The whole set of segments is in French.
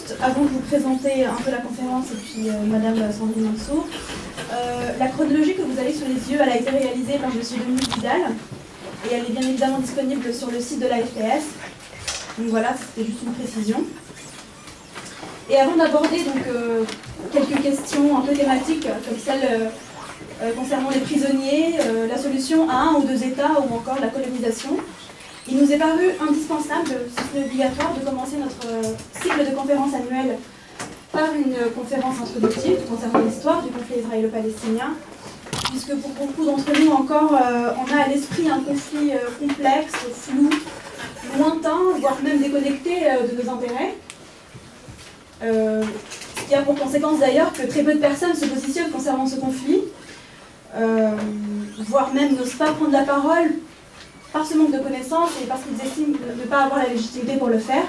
juste, avant de vous présenter un peu la conférence et puis Madame Sandrine Mansour, la chronologie que vous avez sous les yeux, elle a été réalisée par M. Dominique Vidal et elle est bien évidemment disponible sur le site de la FPS. Donc voilà, c'était juste une précision. Et avant d'aborder donc quelques questions un peu thématiques, comme celle concernant les prisonniers, la solution à un ou deux États ou encore la colonisation, il nous est paru indispensable, si ce n'est obligatoire, de commencer notre cycle de conférences annuelles par une conférence introductive concernant l'histoire du conflit israélo-palestinien, puisque pour beaucoup d'entre nous encore, on a à l'esprit un conflit complexe, flou, lointain, voire même déconnecté de nos intérêts. Ce qui a pour conséquence d'ailleurs que très peu de personnes se positionnent concernant ce conflit, voire même n'osent pas prendre la parole par ce manque de connaissances et parce qu'ils estiment ne pas avoir la légitimité pour le faire.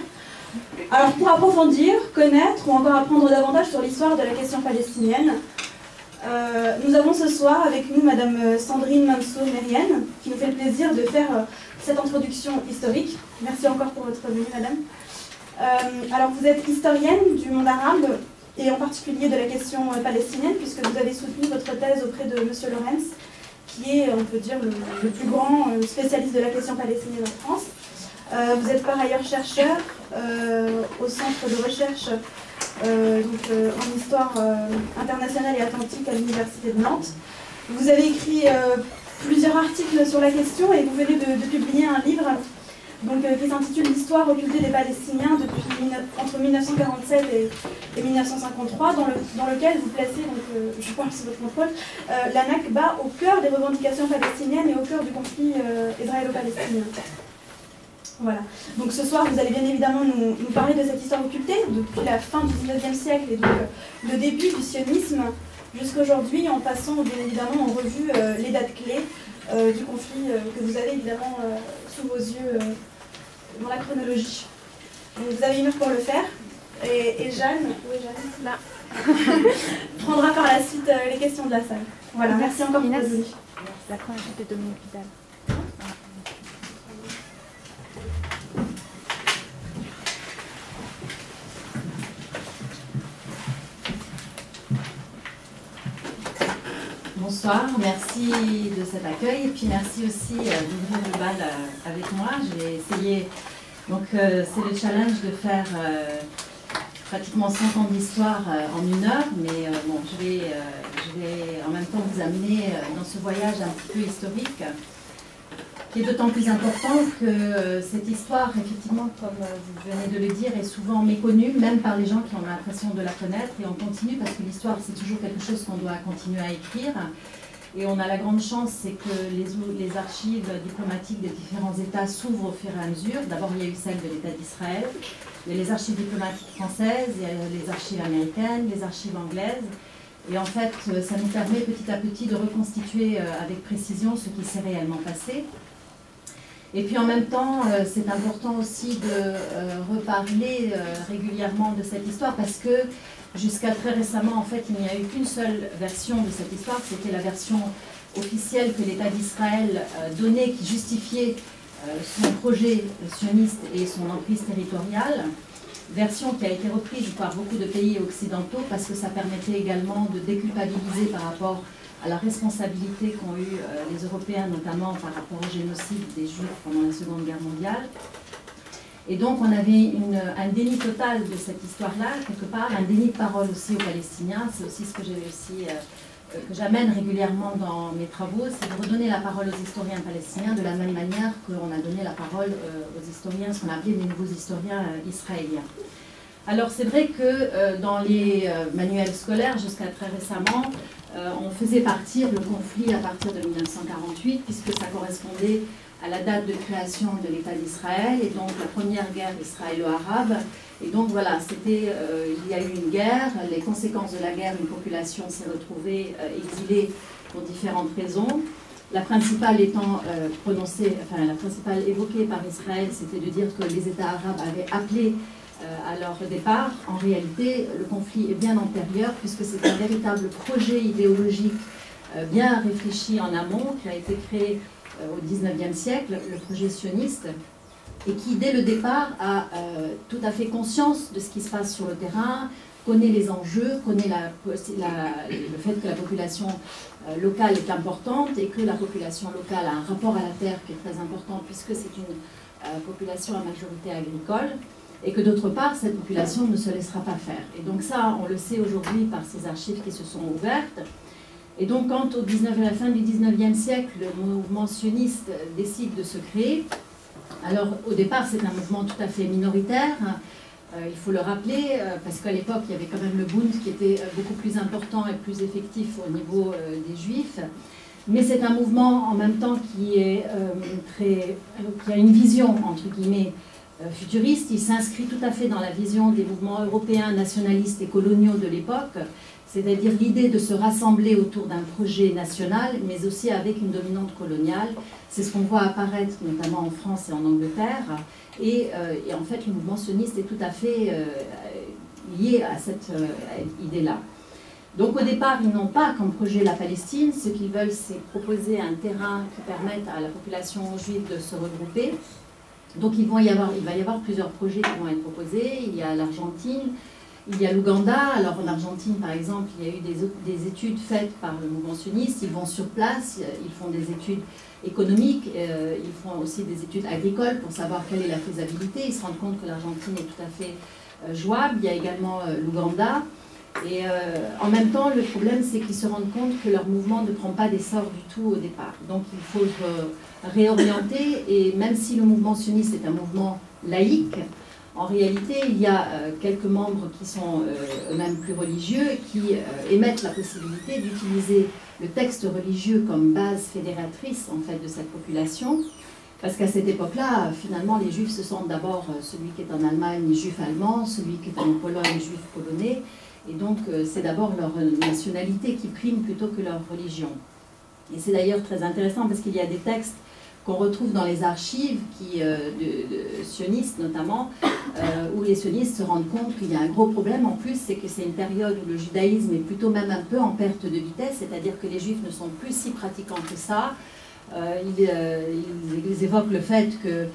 Alors pour approfondir, connaître ou encore apprendre davantage sur l'histoire de la question palestinienne, nous avons ce soir avec nous Madame Sandrine Mansour-Mérienne, qui nous fait le plaisir de faire cette introduction historique. Merci encore pour votre venue, Madame. Alors vous êtes historienne du monde arabe et en particulier de la question palestinienne, puisque vous avez soutenu votre thèse auprès de M. Lorenz, qui est, on peut dire, le plus grand spécialiste de la question palestinienne en France. Vous êtes par ailleurs chercheur au centre de recherche en histoire internationale et atlantique à l'université de Nantes. Vous avez écrit plusieurs articles sur la question et vous venez de publier un livre qui s'intitule « L'histoire occultée des Palestiniens entre 1947 et 1953 », dans lequel vous placez, je parle sous votre contrôle, la Nakba au cœur des revendications palestiniennes et au cœur du conflit israélo-palestinien. Voilà. Donc ce soir, vous allez bien évidemment nous parler de cette histoire occultée, depuis la fin du XIXe siècle et donc le début du sionisme jusqu'à aujourd'hui, en passant bien évidemment en revue les dates clés du conflit que vous avez évidemment sous vos yeux dans la chronologie. Donc, vous avez une heure pour le faire. Et Jeanne, où est Jeanne ? Là. Prendra par la suite les questions de la salle. Voilà, merci encore pour votre venue. D'accord, c'était Dominique Vidal. Bonsoir, merci de cet accueil et puis merci aussi d'ouvrir le bal avec moi. Je vais essayer, donc c'est le challenge de faire pratiquement 100 ans d'histoire en une heure, mais bon, je vais en même temps vous amener dans ce voyage un petit peu historique, qui est d'autant plus important que cette histoire, effectivement, comme vous venez de le dire, est souvent méconnue, même par les gens qui ont l'impression de la connaître, et on continue parce que l'histoire, c'est toujours quelque chose qu'on doit continuer à écrire. Et on a la grande chance, c'est que les archives diplomatiques des différents États s'ouvrent au fur et à mesure. D'abord, il y a eu celle de l'État d'Israël, il y a les archives diplomatiques françaises, il y a les archives américaines, les archives anglaises. Et en fait, ça nous permet petit à petit de reconstituer avec précision ce qui s'est réellement passé. Et puis en même temps, c'est important aussi de reparler régulièrement de cette histoire parce que jusqu'à très récemment, en fait, il n'y a eu qu'une seule version de cette histoire, c'était la version officielle que l'État d'Israël donnait, qui justifiait son projet sioniste et son emprise territoriale, version qui a été reprise par beaucoup de pays occidentaux parce que ça permettait également de déculpabiliser par rapport à la responsabilité qu'ont eu les Européens, notamment par rapport au génocide des Juifs pendant la Seconde Guerre mondiale. Et donc on avait un déni total de cette histoire-là, quelque part, un déni de parole aussi aux Palestiniens. C'est aussi ce que j'ai aussi, que j'amène régulièrement dans mes travaux, c'est de redonner la parole aux historiens palestiniens de la même manière qu'on a donné la parole aux historiens, ce qu'on appelait les nouveaux historiens israéliens. Alors c'est vrai que dans les manuels scolaires, jusqu'à très récemment, on faisait partir le conflit à partir de 1948, puisque ça correspondait à la date de création de l'État d'Israël, et donc la première guerre israélo-arabe. Et donc voilà, il y a eu une guerre, les conséquences de la guerre, une population s'est retrouvée exilée pour différentes raisons. La principale étant la principale évoquée par Israël, c'était de dire que les États arabes avaient appelé à leur départ. En réalité, le conflit est bien antérieur, puisque c'est un véritable projet idéologique bien réfléchi en amont, qui a été créé au XIXe siècle, le projet sioniste, et qui, dès le départ, a tout à fait conscience de ce qui se passe sur le terrain, connaît les enjeux, connaît le fait que la population locale est importante et que la population locale a un rapport à la terre qui est très important puisque c'est une population à majorité agricole et que d'autre part, cette population ne se laissera pas faire. Et donc ça, on le sait aujourd'hui par ces archives qui se sont ouvertes. Et donc quand à la fin du 19e siècle, le mouvement sioniste décide de se créer, alors au départ c'est un mouvement tout à fait minoritaire, il faut le rappeler, parce qu'à l'époque il y avait quand même le Bund qui était beaucoup plus important et plus effectif au niveau des Juifs, mais c'est un mouvement en même temps qui a une vision entre guillemets futuriste. Il s'inscrit tout à fait dans la vision des mouvements européens nationalistes et coloniaux de l'époque, c'est-à-dire l'idée de se rassembler autour d'un projet national, mais aussi avec une dominante coloniale. C'est ce qu'on voit apparaître notamment en France et en Angleterre. Et en fait, le mouvement sioniste est tout à fait lié à cette idée-là. Donc au départ, ils n'ont pas comme projet la Palestine. Ce qu'ils veulent, c'est proposer un terrain qui permette à la population juive de se regrouper. Donc il va y avoir plusieurs projets qui vont être proposés. Il y a l'Argentine, il y a l'Ouganda. Alors en Argentine, par exemple, il y a eu des études faites par le mouvement sioniste. Ils vont sur place, ils font des études économiques, ils font aussi des études agricoles pour savoir quelle est la faisabilité. Ils se rendent compte que l'Argentine est tout à fait jouable. Il y a également l'Ouganda. Et en même temps, le problème, c'est qu'ils se rendent compte que leur mouvement ne prend pas d'essor du tout au départ. Donc il faut réorienter, et même si le mouvement sioniste est un mouvement laïque, en réalité, il y a quelques membres qui sont eux-mêmes plus religieux et qui émettent la possibilité d'utiliser le texte religieux comme base fédératrice en fait, de cette population. Parce qu'à cette époque-là, finalement, les Juifs se sentent d'abord celui qui est en Allemagne, juif allemand, celui qui est en Pologne, juif polonais. Et donc, c'est d'abord leur nationalité qui prime plutôt que leur religion. Et c'est d'ailleurs très intéressant parce qu'il y a des textes qu'on retrouve dans les archives de sionistes notamment, où les sionistes se rendent compte qu'il y a un gros problème en plus, c'est que c'est une période où le judaïsme est plutôt même un peu en perte de vitesse, c'est-à-dire que les juifs ne sont plus si pratiquants que ça. Ils évoquent le fait que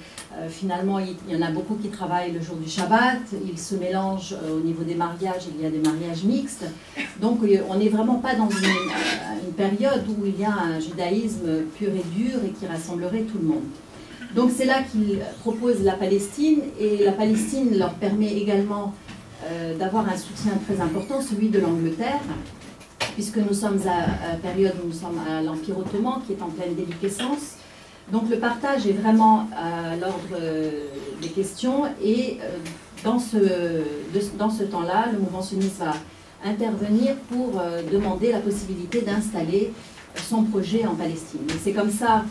finalement il y en a beaucoup qui travaillent le jour du Shabbat, ils se mélangent au niveau des mariages, il y a des mariages mixtes, donc on n'est vraiment pas dans une période où il y a un judaïsme pur et dur et qui rassemblerait tout le monde. Donc c'est là qu'ils proposent la Palestine, et la Palestine leur permet également d'avoir un soutien très important, celui de l'Angleterre, puisque nous sommes à la période où nous sommes à l'Empire ottoman qui est en pleine déliquescence. Donc le partage est vraiment à l'ordre des questions, et dans ce temps-là, le mouvement sioniste va intervenir pour demander la possibilité d'installer son projet en Palestine. C'est comme ça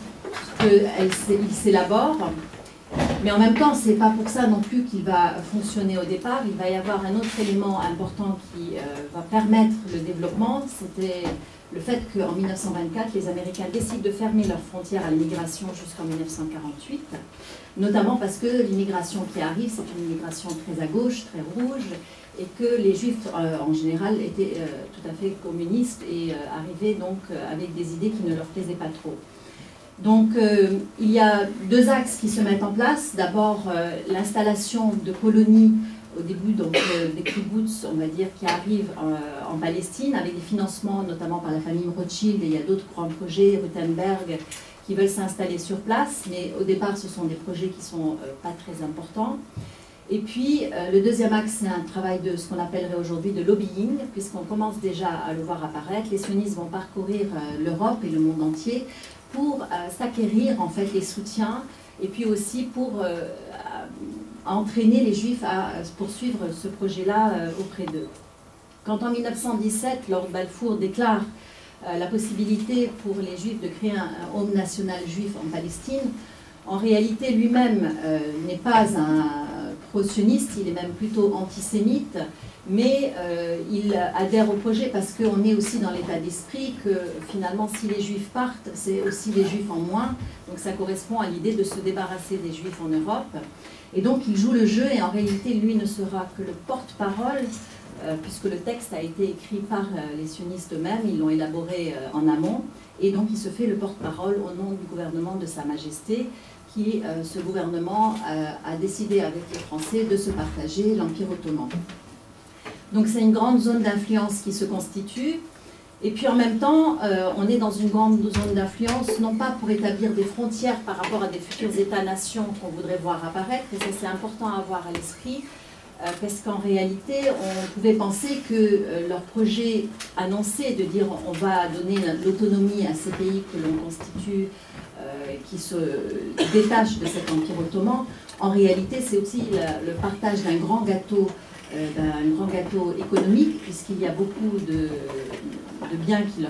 qu'il s'élabore. Mais en même temps, ce n'est pas pour ça non plus qu'il va fonctionner au départ. Il va y avoir un autre élément important qui va permettre le développement. C'était le fait qu'en 1924, les Américains décident de fermer leurs frontières à l'immigration jusqu'en 1948, notamment parce que l'immigration qui arrive, c'est une immigration très à gauche, très rouge, et que les Juifs, en général, étaient tout à fait communistes et arrivaient donc avec des idées qui ne leur plaisaient pas trop. Donc il y a deux axes qui se mettent en place. D'abord l'installation de colonies au début, donc des kibbutz, on va dire, qui arrivent en Palestine avec des financements notamment par la famille Rothschild, et il y a d'autres grands projets, Rutenberg, qui veulent s'installer sur place, mais au départ ce sont des projets qui ne sont pas très importants. Et puis le deuxième axe, c'est un travail de ce qu'on appellerait aujourd'hui de lobbying, puisqu'on commence déjà à le voir apparaître. Les sionistes vont parcourir l'Europe et le monde entier pour s'acquérir en fait les soutiens, et puis aussi pour entraîner les Juifs à poursuivre ce projet-là auprès d'eux. Quand en 1917, Lord Balfour déclare la possibilité pour les Juifs de créer un home national juif en Palestine, en réalité lui-même n'est pas un pro-sioniste, il est même plutôt antisémite, mais il adhère au projet parce qu'on est aussi dans l'état d'esprit que finalement si les Juifs partent, c'est aussi les Juifs en moins, donc ça correspond à l'idée de se débarrasser des Juifs en Europe. Et donc il joue le jeu, et en réalité lui ne sera que le porte-parole, puisque le texte a été écrit par les sionistes eux-mêmes, ils l'ont élaboré en amont, et donc il se fait le porte-parole au nom du gouvernement de Sa Majesté, ce gouvernement a décidé avec les Français de se partager l'Empire ottoman. Donc c'est une grande zone d'influence qui se constitue. Et puis en même temps, on est dans une grande zone d'influence, non pas pour établir des frontières par rapport à des futurs États-nations qu'on voudrait voir apparaître, et ça c'est important à avoir à l'esprit, parce qu'en réalité, on pouvait penser que leur projet annoncé de dire on va donner l'autonomie à ces pays que l'on constitue, qui se détachent de cet empire ottoman, en réalité c'est aussi le partage d'un grand gâteau économique, puisqu'il y a beaucoup de biens qui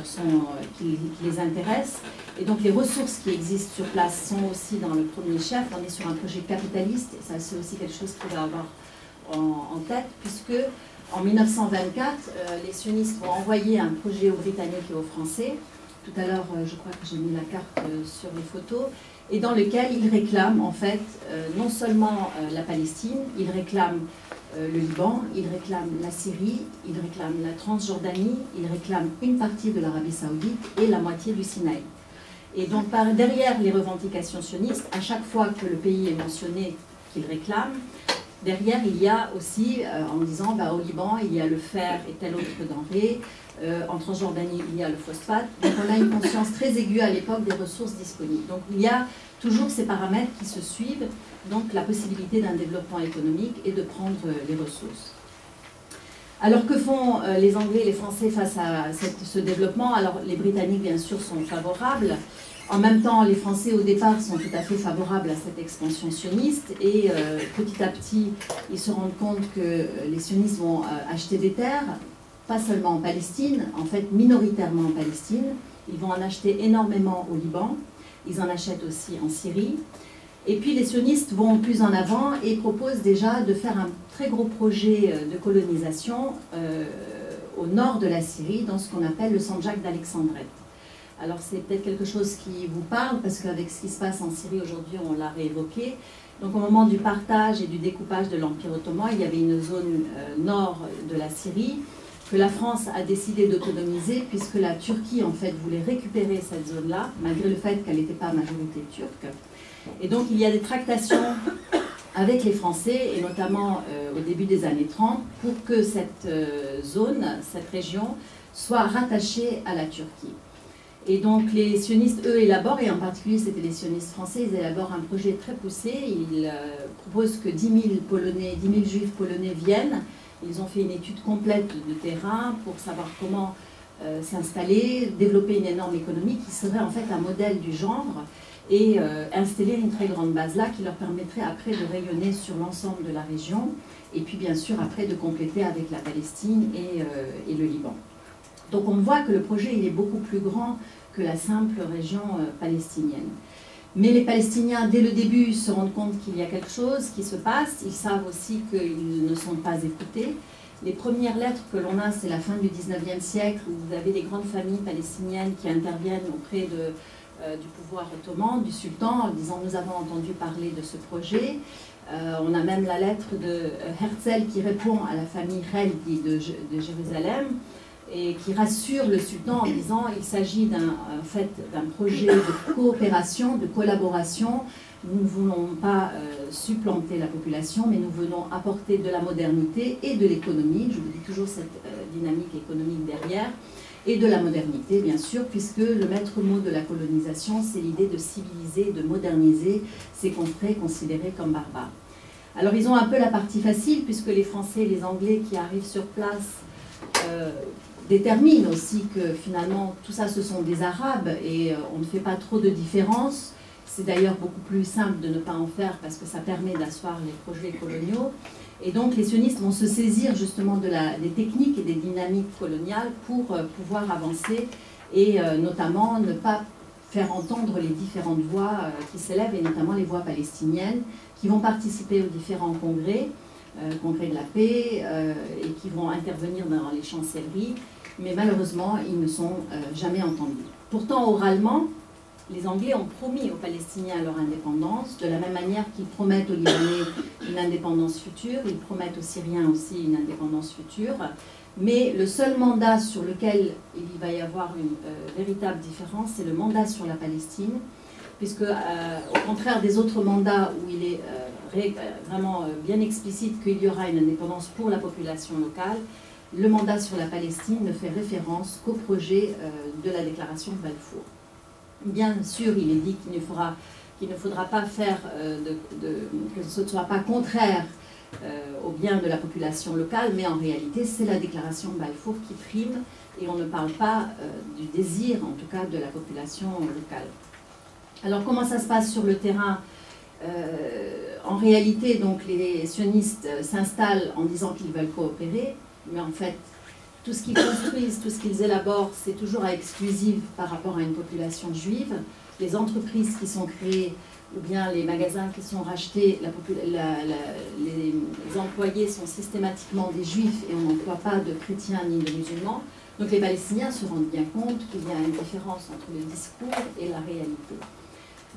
les intéressent. Et donc les ressources qui existent sur place sont aussi dans le premier chef. On est sur un projet capitaliste, et ça c'est aussi quelque chose qu'il va avoir en tête, puisque en 1924, les sionistes vont envoyer un projet aux Britanniques et aux Français. Tout à l'heure, je crois que j'ai mis la carte sur les photos, et dans lequel ils réclament en fait non seulement la Palestine, ils réclament le Liban, ils réclament la Syrie, ils réclament la Transjordanie, ils réclament une partie de l'Arabie Saoudite et la moitié du Sinaï. Et donc derrière les revendications sionistes, à chaque fois que le pays est mentionné qu'il réclame, derrière il y a aussi, en disant au Liban il y a le fer et telle autre denrée, en Transjordanie il y a le phosphate, donc on a une conscience très aiguë à l'époque des ressources disponibles. Donc il y a toujours ces paramètres qui se suivent, donc la possibilité d'un développement économique et de prendre les ressources. Alors que font les Anglais et les Français face à ce développement? Alors les Britanniques bien sûr sont favorables. En même temps, les Français au départ sont tout à fait favorables à cette expansion sioniste et petit à petit, ils se rendent compte que les sionistes vont acheter des terres, pas seulement en Palestine, en fait minoritairement en Palestine. Ils vont en acheter énormément au Liban, ils en achètent aussi en Syrie. Et puis les sionistes vont plus en avant et proposent déjà de faire un très gros projet de colonisation au nord de la Syrie, dans ce qu'on appelle le Sandjak d'Alexandrette. Alors c'est peut-être quelque chose qui vous parle, parce qu'avec ce qui se passe en Syrie aujourd'hui, on l'a réévoqué. Donc au moment du partage et du découpage de l'Empire ottoman, il y avait une zone nord de la Syrie que la France a décidé d'autonomiser, puisque la Turquie en fait voulait récupérer cette zone-là, malgré le fait qu'elle n'était pas à majorité turque. Et donc il y a des tractations avec les Français, et notamment au début des années 30, pour que cette zone, cette région, soit rattachée à la Turquie. Et donc les sionistes, eux, élaborent, et en particulier c'était les sionistes français, ils élaborent un projet très poussé. Ils proposent que 10 000 juifs polonais viennent. Ils ont fait une étude complète de terrain pour savoir comment s'installer, développer une énorme économie qui serait en fait un modèle du genre, et installer une très grande base là qui leur permettrait après de rayonner sur l'ensemble de la région, et puis bien sûr après de compléter avec la Palestine et le Liban. Donc on voit que le projet il est beaucoup plus grand que la simple région palestinienne. Mais les Palestiniens, dès le début, se rendent compte qu'il y a quelque chose qui se passe. Ils savent aussi qu'ils ne sont pas écoutés. Les premières lettres que l'on a, c'est la fin du 19e siècle, où vous avez des grandes familles palestiniennes qui interviennent auprès du pouvoir ottoman, du sultan, en disant « nous avons entendu parler de ce projet ». On a même la lettre de Herzl qui répond à la famille Heldi de Jérusalem, et qui rassure le sultan en disant il s'agit d'un projet de coopération, de collaboration. Nous ne voulons pas supplanter la population, mais nous venons apporter de la modernité et de l'économie. Je vous dis toujours cette dynamique économique derrière, et de la modernité, bien sûr, puisque le maître mot de la colonisation, c'est l'idée de civiliser, de moderniser ces contrées considérées comme barbares. Alors ils ont un peu la partie facile, puisque les Français et les Anglais qui arrivent sur place détermine aussi que finalement tout ça ce sont des Arabes et on ne fait pas trop de différence. C'est d'ailleurs beaucoup plus simple de ne pas en faire parce que ça permet d'asseoir les projets coloniaux. Et donc les sionistes vont se saisir justement des techniques et des dynamiques coloniales pour pouvoir avancer et notamment ne pas faire entendre les différentes voix qui s'élèvent, et notamment les voix palestiniennes qui vont participer aux différents congrès, congrès de la paix, et qui vont intervenir dans les chancelleries, mais malheureusement, ils ne sont jamais entendus. Pourtant, oralement, les Anglais ont promis aux Palestiniens leur indépendance, de la même manière qu'ils promettent aux Libanais une indépendance future, ils promettent aux Syriens aussi une indépendance future, mais le seul mandat sur lequel il va y avoir une véritable différence, c'est le mandat sur la Palestine, puisque au contraire des autres mandats où il est vraiment bien explicite qu'il y aura une indépendance pour la population locale, le mandat sur la Palestine ne fait référence qu'au projet de la déclaration de Balfour. Bien sûr, il est dit qu'il ne faudra pas faire que ce ne soit pas contraire au bien de la population locale, mais en réalité, c'est la déclaration de Balfour qui prime et on ne parle pas du désir, en tout cas, de la population locale. Alors, comment ça se passe sur le terrain? En réalité, donc, les sionistes s'installent en disant qu'ils veulent coopérer, mais en fait, tout ce qu'ils construisent, tout ce qu'ils élaborent, c'est toujours à exclusive par rapport à une population juive. Les entreprises qui sont créées, ou bien les magasins qui sont rachetés, les employés sont systématiquement des juifs et on n'emploie pas de chrétiens ni de musulmans. Donc les Palestiniens se rendent bien compte qu'il y a une différence entre le discours et la réalité.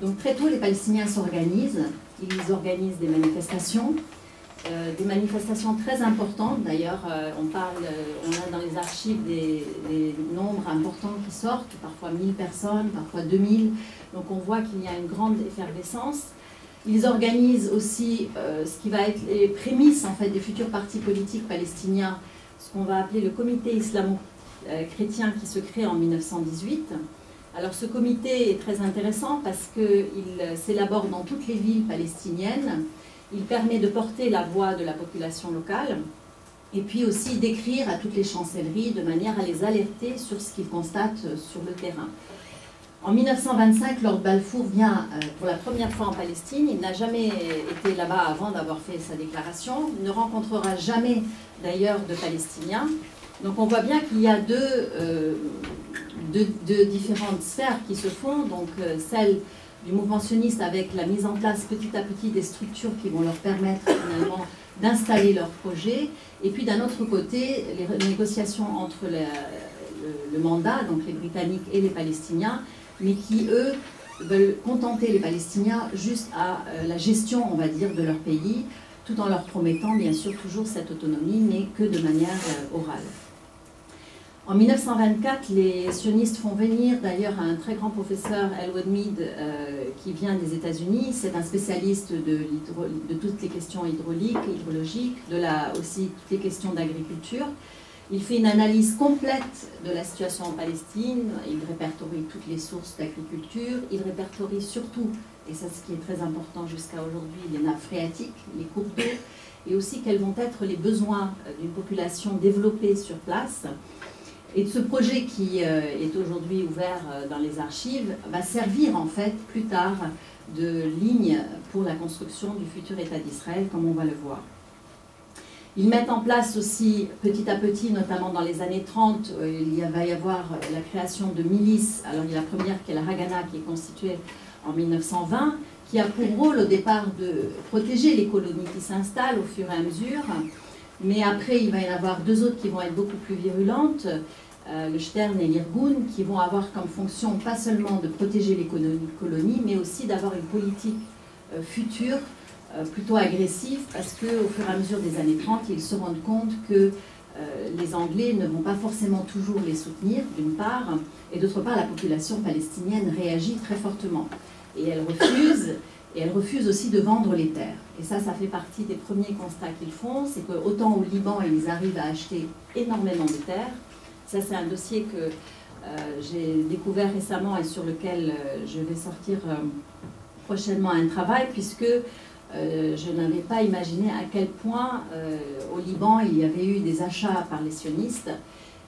Donc très tôt, les Palestiniens s'organisent, ils organisent des manifestations très importantes. D'ailleurs, on a dans les archives des nombres importants qui sortent, parfois 1000 personnes, parfois 2000. Donc on voit qu'il y a une grande effervescence. Ils organisent aussi ce qui va être les prémices en fait, des futurs partis politiques palestiniens, ce qu'on va appeler le comité islamo-chrétien qui se crée en 1918. Alors ce comité est très intéressant parce qu'il s'élabore dans toutes les villes palestiniennes. Il permet de porter la voix de la population locale et puis aussi d'écrire à toutes les chancelleries de manière à les alerter sur ce qu'ils constatent sur le terrain. En 1925, Lord Balfour vient pour la première fois en Palestine. Il n'a jamais été là-bas avant d'avoir fait sa déclaration. Il ne rencontrera jamais d'ailleurs de Palestiniens. Donc on voit bien qu'il y a deux différentes sphères qui se font. Donc celle du mouvement sioniste avec la mise en place petit à petit des structures qui vont leur permettre finalement d'installer leur projet. Et puis d'un autre côté, les négociations entre le mandat, donc les Britanniques et les Palestiniens, mais qui, eux, veulent contenter les Palestiniens juste à la gestion, on va dire, de leur pays, tout en leur promettant, bien sûr, toujours cette autonomie, mais que de manière orale. En 1924, les sionistes font venir d'ailleurs un très grand professeur, Elwood Mead, qui vient des États-Unis. C'est un spécialiste de toutes les questions hydrauliques, hydrologiques, aussi toutes les questions d'agriculture. Il fait une analyse complète de la situation en Palestine, il répertorie toutes les sources d'agriculture, il répertorie surtout, et c'est ce qui est très important jusqu'à aujourd'hui, les nappes phréatiques, les cours d'eau, et aussi quels vont être les besoins d'une population développée sur place. Et ce projet qui est aujourd'hui ouvert dans les archives va servir en fait plus tard de ligne pour la construction du futur État d'Israël, comme on va le voir. Ils mettent en place aussi, petit à petit, notamment dans les années 30, va y avoir la création de milices. Alors il y a la première qui est la Haganah, qui est constituée en 1920, qui a pour rôle au départ de protéger les colonies qui s'installent au fur et à mesure. Mais après, il va y en avoir deux autres qui vont être beaucoup plus virulentes, le Stern et l'Irgun, qui vont avoir comme fonction pas seulement de protéger les colonies, mais aussi d'avoir une politique future plutôt agressif, parce qu'au fur et à mesure des années 30, ils se rendent compte que les Anglais ne vont pas forcément toujours les soutenir, d'une part, et d'autre part, la population palestinienne réagit très fortement. Et elle refuse aussi de vendre les terres. Et ça fait partie des premiers constats qu'ils font, c'est qu'autant au Liban, ils arrivent à acheter énormément de terres. Ça, c'est un dossier que j'ai découvert récemment et sur lequel je vais sortir prochainement un travail, puisque je n'avais pas imaginé à quel point au Liban il y avait eu des achats par les sionistes,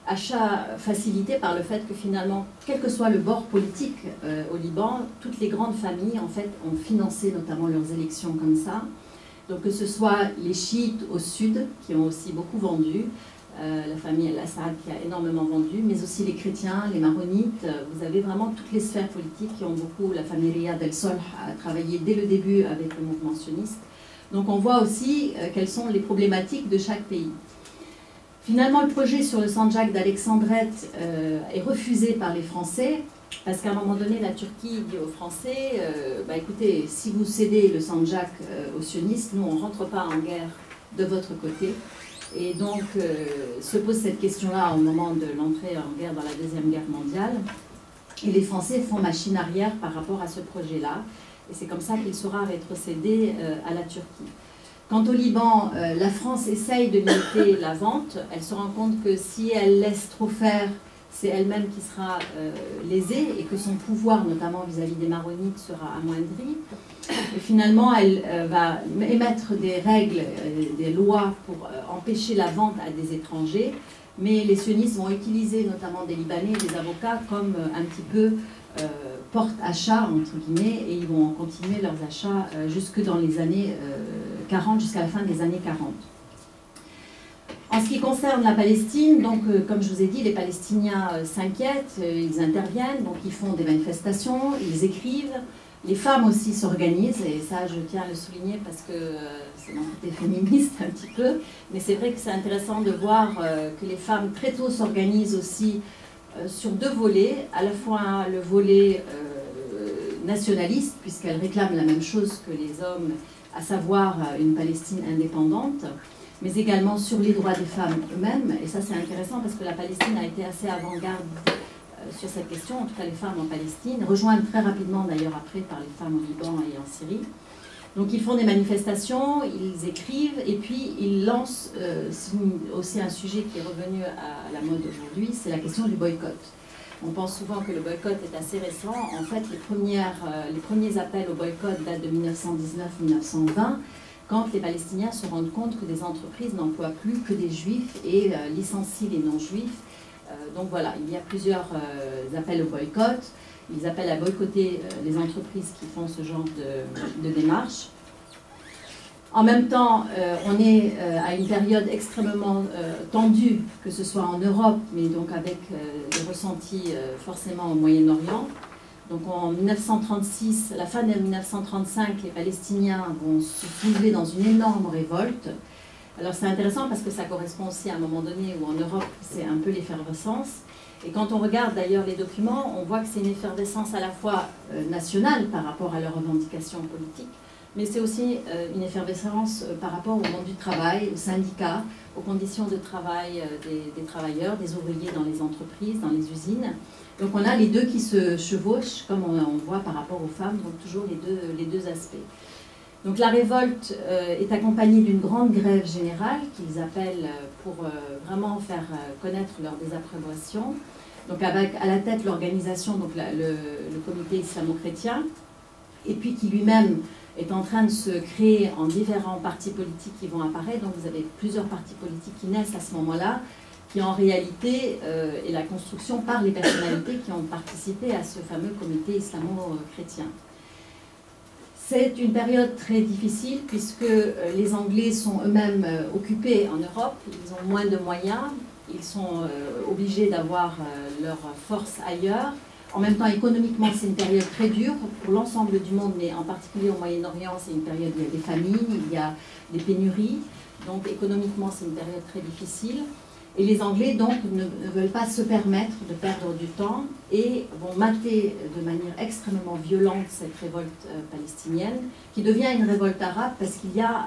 achats facilités par le fait que finalement, quel que soit le bord politique au Liban, toutes les grandes familles en fait ont financé notamment leurs élections comme ça. Donc que ce soit les chiites au sud qui ont aussi beaucoup vendu, la famille El-Assad qui a énormément vendu, mais aussi les chrétiens, les maronites. Vous avez vraiment toutes les sphères politiques qui ont beaucoup, la famille Riyad El-Solh a travaillé dès le début avec le mouvement sioniste. Donc on voit aussi quelles sont les problématiques de chaque pays. Finalement, le projet sur le Sancak d'Alexandrette est refusé par les Français, parce qu'à un moment donné, la Turquie dit aux Français, écoutez, si vous cédez le Sancak aux sionistes, nous on ne rentre pas en guerre de votre côté. Et donc, se pose cette question-là au moment de l'entrée en guerre dans la Deuxième Guerre mondiale. Et les Français font machine arrière par rapport à ce projet-là. Et c'est comme ça qu'il sera rétrocédé à la Turquie. Quant au Liban, la France essaye de limiter la vente. Elle se rend compte que si elle laisse trop faire, c'est elle-même qui sera lésée et que son pouvoir, notamment vis-à-vis des Maronites, sera amoindri. Et finalement, elle va émettre des règles, des lois pour empêcher la vente à des étrangers. Mais les sionistes vont utiliser notamment des Libanais, des avocats, comme un petit peu porte-achat, entre guillemets, et ils vont continuer leurs achats jusque dans les années 40, jusqu'à la fin des années 40. En ce qui concerne la Palestine, donc, comme je vous ai dit, les Palestiniens s'inquiètent, ils interviennent, donc ils font des manifestations, ils écrivent. Les femmes aussi s'organisent, et ça je tiens à le souligner parce que c'est mon côté féministe un petit peu, mais c'est vrai que c'est intéressant de voir que les femmes très tôt s'organisent aussi sur deux volets, à la fois le volet nationaliste, puisqu'elles réclament la même chose que les hommes, à savoir une Palestine indépendante, mais également sur les droits des femmes eux-mêmes, et ça c'est intéressant parce que la Palestine a été assez avant-garde sur cette question, en tout cas les femmes en Palestine, rejointes très rapidement d'ailleurs après par les femmes au Liban et en Syrie. Donc ils font des manifestations, ils écrivent et puis ils lancent aussi un sujet qui est revenu à la mode aujourd'hui, c'est la question du boycott. On pense souvent que le boycott est assez récent. En fait, les premiers appels au boycott datent de 1919-1920, quand les Palestiniens se rendent compte que des entreprises n'emploient plus que des juifs et licencient les non-juifs. Donc voilà, il y a plusieurs appels au boycott. Ils appellent à boycotter les entreprises qui font ce genre de démarche. En même temps, on est à une période extrêmement tendue, que ce soit en Europe, mais donc avec des ressentis forcément au Moyen-Orient. Donc en 1936, à la fin de 1935, les Palestiniens vont se soulever dans une énorme révolte. Alors c'est intéressant parce que ça correspond aussi à un moment donné où en Europe c'est un peu l'effervescence. Et quand on regarde d'ailleurs les documents, on voit que c'est une effervescence à la fois nationale par rapport à leurs revendications politiques, mais c'est aussi une effervescence par rapport au monde du travail, aux syndicats, aux conditions de travail des travailleurs, des ouvriers dans les entreprises, dans les usines. Donc on a les deux qui se chevauchent, comme on voit par rapport aux femmes, donc toujours les deux aspects. Donc la révolte est accompagnée d'une grande grève générale qu'ils appellent pour vraiment faire connaître leur désapprobation. Donc avec à la tête l'organisation, donc le comité islamo-chrétien, et puis qui lui-même est en train de se créer en différents partis politiques qui vont apparaître. Donc vous avez plusieurs partis politiques qui naissent à ce moment-là, qui en réalité est la construction par les personnalités qui ont participé à ce fameux comité islamo-chrétien. C'est une période très difficile puisque les Anglais sont eux-mêmes occupés en Europe, ils ont moins de moyens, ils sont obligés d'avoir leur force ailleurs. En même temps, économiquement, c'est une période très dure pour l'ensemble du monde, mais en particulier au Moyen-Orient, c'est une période où il y a des famines, il y a des pénuries. Donc économiquement, c'est une période très difficile. Et les Anglais, donc, ne veulent pas se permettre de perdre du temps et vont mater de manière extrêmement violente cette révolte palestinienne, qui devient une révolte arabe parce qu'il y a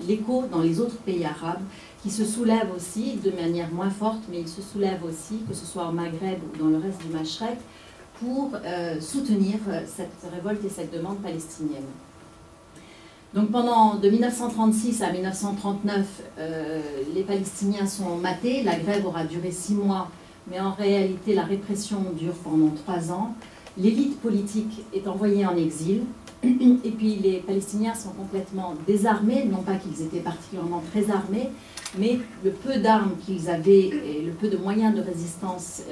l'écho dans les autres pays arabes qui se soulèvent aussi de manière moins forte, mais ils se soulèvent aussi, que ce soit au Maghreb ou dans le reste du Machrek, pour soutenir cette révolte et cette demande palestinienne. Donc de 1936 à 1939, les Palestiniens sont matés, la grève aura duré 6 mois, mais en réalité la répression dure pendant 3 ans. L'élite politique est envoyée en exil, et puis les Palestiniens sont complètement désarmés, non pas qu'ils étaient particulièrement très armés, mais le peu d'armes qu'ils avaient et le peu de moyens de résistance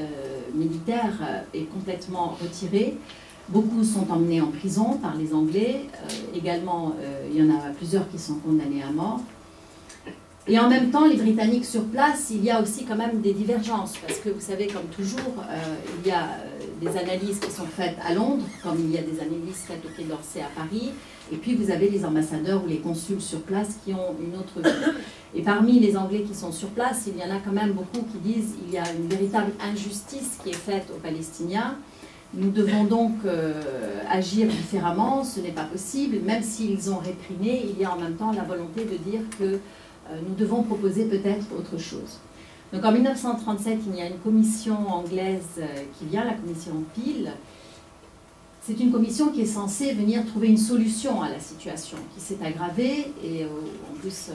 militaire est complètement retiré. Beaucoup sont emmenés en prison par les Anglais, également il y en a plusieurs qui sont condamnés à mort. Et en même temps, les Britanniques sur place, il y a aussi quand même des divergences, parce que vous savez, comme toujours, il y a des analyses qui sont faites à Londres, comme il y a des analyses faites au Quai d'Orsay à Paris, et puis vous avez les ambassadeurs ou les consuls sur place qui ont une autre vue. Et parmi les Anglais qui sont sur place, il y en a quand même beaucoup qui disent qu'il y a une véritable injustice qui est faite aux Palestiniens. Nous devons donc agir différemment, ce n'est pas possible, même s'ils ont réprimé, il y a en même temps la volonté de dire que nous devons proposer peut-être autre chose. Donc en 1937, il y a une commission anglaise qui vient, la commission Peel. C'est une commission qui est censée venir trouver une solution à la situation qui s'est aggravée et en plus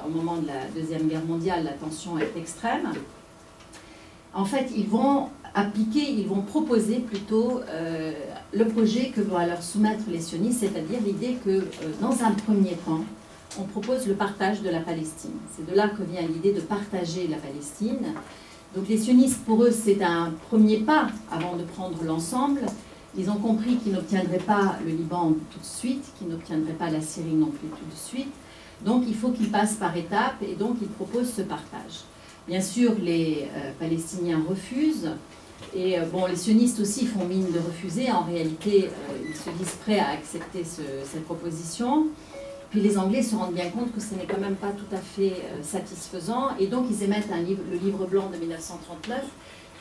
au moment de la Deuxième Guerre mondiale, la tension est extrême. En fait, ils vont proposer plutôt le projet que vont alors soumettre les sionistes, c'est-à-dire l'idée que dans un premier temps, on propose le partage de la Palestine. C'est de là que vient l'idée de partager la Palestine. Donc les sionistes, pour eux, c'est un premier pas avant de prendre l'ensemble. Ils ont compris qu'ils n'obtiendraient pas le Liban tout de suite, qu'ils n'obtiendraient pas la Syrie non plus tout de suite. Donc il faut qu'ils passent par étapes et donc ils proposent ce partage. Bien sûr, les Palestiniens refusent. Et bon, les sionistes aussi font mine de refuser. En réalité, ils se disent prêts à accepter cette proposition. Puis les Anglais se rendent bien compte que ce n'est quand même pas tout à fait satisfaisant. Et donc, ils émettent le livre blanc de 1939,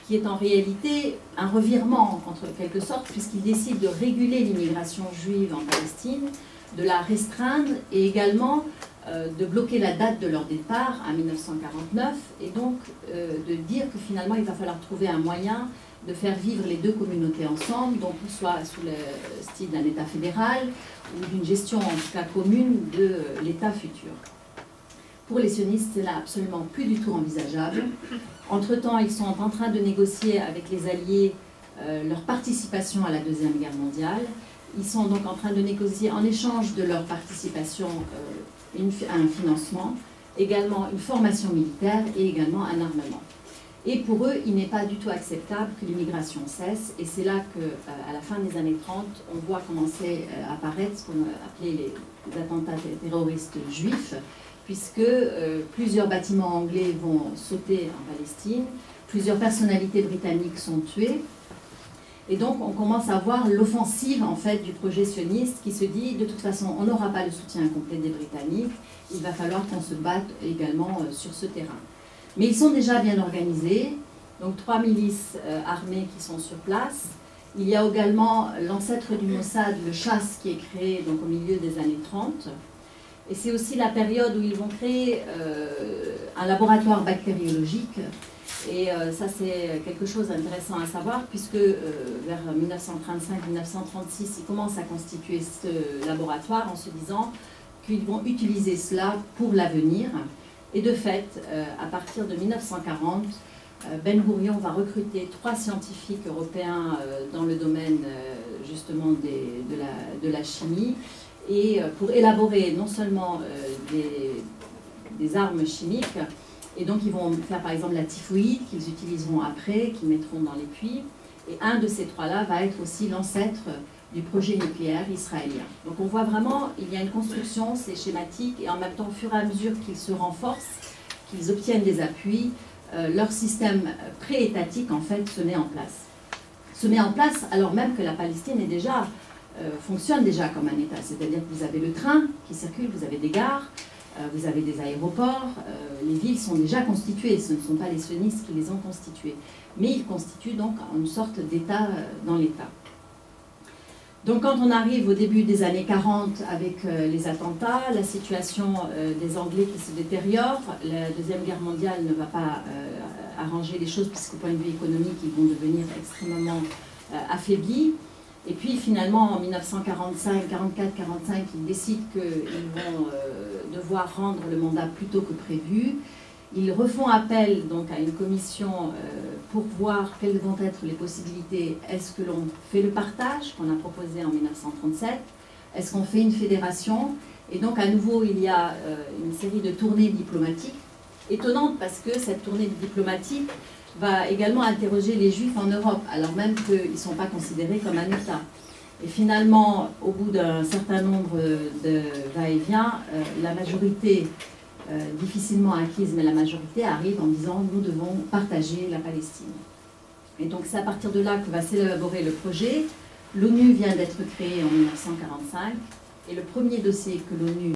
qui est en réalité un revirement, en quelque sorte, puisqu'ils décident de réguler l'immigration juive en Palestine, de la restreindre et également de bloquer la date de leur départ à 1949 et donc de dire que finalement il va falloir trouver un moyen de faire vivre les deux communautés ensemble, donc soit sous le style d'un État fédéral ou d'une gestion en tout cas commune de l'État futur. Pour les sionistes, c'est là absolument plus du tout envisageable. Entre-temps, ils sont en train de négocier avec les Alliés leur participation à la Deuxième Guerre mondiale. Ils sont donc en train de négocier en échange de leur participation un financement, également une formation militaire et également un armement. Et pour eux, il n'est pas du tout acceptable que l'immigration cesse. Et c'est là qu'à la fin des années 30, on voit commencer à apparaître ce qu'on appelait les attentats terroristes juifs, puisque plusieurs bâtiments anglais vont sauter en Palestine, plusieurs personnalités britanniques sont tuées. Et donc, on commence à voir l'offensive, en fait, du projet sioniste qui se dit, de toute façon, on n'aura pas le soutien complet des Britanniques, il va falloir qu'on se batte également sur ce terrain. Mais ils sont déjà bien organisés, donc 3 milices armées qui sont sur place. Il y a également l'ancêtre du Mossad, le Chasse, qui est créé donc, au milieu des années 30. Et c'est aussi la période où ils vont créer un laboratoire bactériologique. Et ça, c'est quelque chose d'intéressant à savoir, puisque vers 1935-1936, ils commencent à constituer ce laboratoire en se disant qu'ils vont utiliser cela pour l'avenir. Et de fait, à partir de 1940, Ben Gourion va recruter 3 scientifiques européens dans le domaine justement de la chimie, et pour élaborer non seulement des armes chimiques. Et donc, ils vont faire par exemple la typhoïde qu'ils utiliseront après, qu'ils mettront dans les puits. Et un de ces 3-là va être aussi l'ancêtre du projet nucléaire israélien. Donc, on voit vraiment, il y a une construction, c'est schématique, et en même temps, au fur et à mesure qu'ils se renforcent, qu'ils obtiennent des appuis, leur système pré-étatique, en fait, se met en place. Se met en place alors même que la Palestine est déjà, fonctionne déjà comme un État. C'est-à-dire que vous avez le train qui circule, vous avez des gares, vous avez des aéroports, les villes sont déjà constituées, ce ne sont pas les sionistes qui les ont constituées, mais ils constituent donc une sorte d'État dans l'État. Donc quand on arrive au début des années 40 avec les attentats, la situation des Anglais qui se détériore, la Deuxième Guerre mondiale ne va pas arranger les choses puisqu'au point de vue économique, ils vont devenir extrêmement affaiblis. Et puis finalement, en 1945, 44, 45, ils décident qu'ils vont devoir rendre le mandat plus tôt que prévu. Ils refont appel donc à une commission pour voir quelles vont être les possibilités. Est-ce que l'on fait le partage qu'on a proposé en 1937? Est-ce qu'on fait une fédération? Et donc à nouveau, il y a une série de tournées diplomatiques. Étonnante parce que cette tournée diplomatique va également interroger les Juifs en Europe, alors même qu'ils ne sont pas considérés comme un État. Et finalement, au bout d'un certain nombre de va-et-vient, la majorité, difficilement acquise, mais la majorité arrive en disant « nous devons partager la Palestine ». Et donc c'est à partir de là que va s'élaborer le projet. L'ONU vient d'être créée en 1945, et le premier dossier que l'ONU